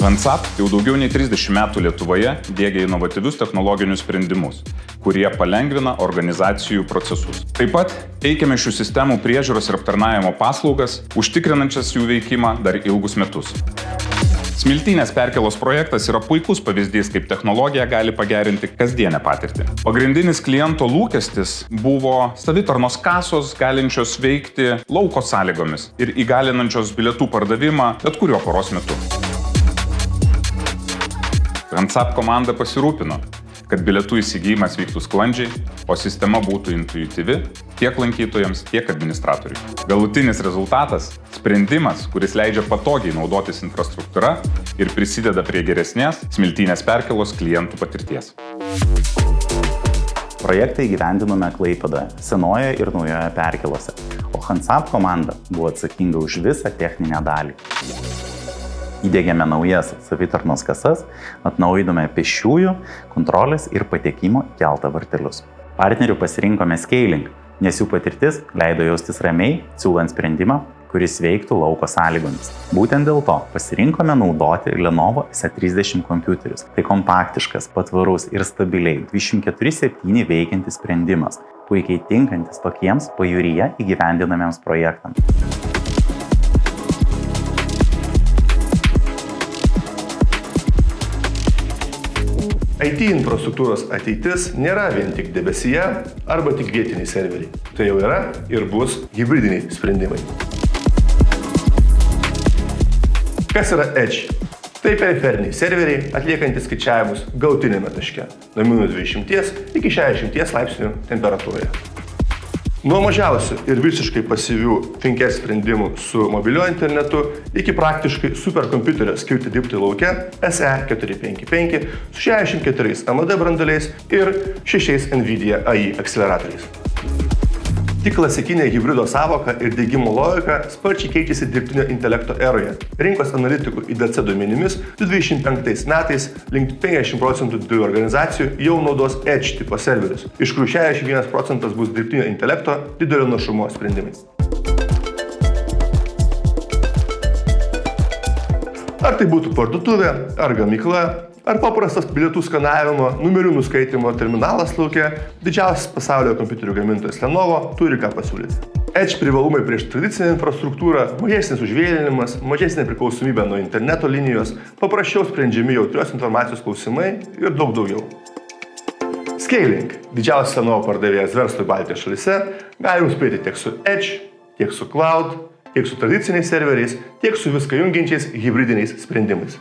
Hansap jau daugiau nei 30 metų Lietuvoje diegia inovatyvius technologinius sprendimus, kurie palengvina organizacijų procesus. Taip pat teikiame šių sistemų priežiūros ir aptarnavimo paslaugas, užtikrinančias jų veikimą dar ilgus metus. Smiltynės perkėlos projektas yra puikus pavyzdys, kaip technologija gali pagerinti kasdienę patirtį. Pagrindinis kliento lūkestis buvo savitarnos kasos, galinčios veikti lauko sąlygomis ir įgalinančios bilietų pardavimą bet kuriuo paros metu. Hansap komanda pasirūpino, kad bilietų įsigijimas vyktų sklandžiai, o sistema būtų intuityvi tiek lankytojams, tiek administratoriui. Galutinis rezultatas – sprendimas, kuris leidžia patogiai naudotis infrastruktūra ir prisideda prie geresnės Smiltynės perkėlos klientų patirties. Projektą įgyvendinome Klaipėdoje, Senojoje ir Naujoje perkėlose, o Hansap komanda buvo atsakinga už visą techninę dalį. Įdiegėme naujas savitarnos kasas, atnaujinome pėsčiųjų, kontrolės ir patekimo į keltą vartelius. Partnerių pasirinkome Scaling, nes jų patirtis leido jaustis ramiai, siūlant sprendimą, kuris veiktų lauko sąlygomis. Būtent dėl to pasirinkome naudoti Lenovo S30 kompiuterius. Tai kompaktiškas, patvarus ir stabiliai 24/7 veikiantis sprendimas, puikiai tinkantis tokiems pajūryje įgyvendinamiems projektams. IT infrastruktūros ateitis nėra vien tik debesyje arba tik vietiniai serveriai. Tai jau yra ir bus hibridiniai sprendimai. Kas yra Edge? Tai periferiniai serveriai atliekantis skaičiavimus galutinėme taške nuo -20 iki 60 laipsnių temperatūroje. Nuo mažiausių ir visiškai pasyvių 5 sprendimų su mobiliuoju internetu iki praktiškai superkompiuterio skirti dirbti lauke SE455 su 64 AMD branduoliais ir 6 NVIDIA AI akceleratoriais. Tik klasikinė hibrido sąvoka ir diegimo logika sparčiai keičiasi dirbtinio intelekto eroje. Rinkos analitikų IDC duomenimis 2025 metais link 50% didelių organizacijų jau naudos Edge tipo serverius, iš kurių 61% bus dirbtinio intelekto didelio našumo sprendimais. Ar tai būtų parduotuvė, ar gamykla, ar paprastas bilietų skanavimo, numerių nuskaitimo terminalas lauke, didžiausias pasaulio kompiuterių gamintojas Lenovo turi ką pasiūlyti. Edge privalumai prieš tradicinę infrastruktūrą, mažesnis užvėlinimas, mažesnė priklausomybė nuo interneto linijos, paprasčiau sprendžiami jautrios informacijos klausimai ir daug daugiau. Scaling, didžiausias Lenovo pardavėjas verslui Baltijos šalyse, gali spėti tiek su Edge, tiek su Cloud, tiek su tradiciniais serveriais, tiek su viską jungiančiais hibridiniais sprendimais.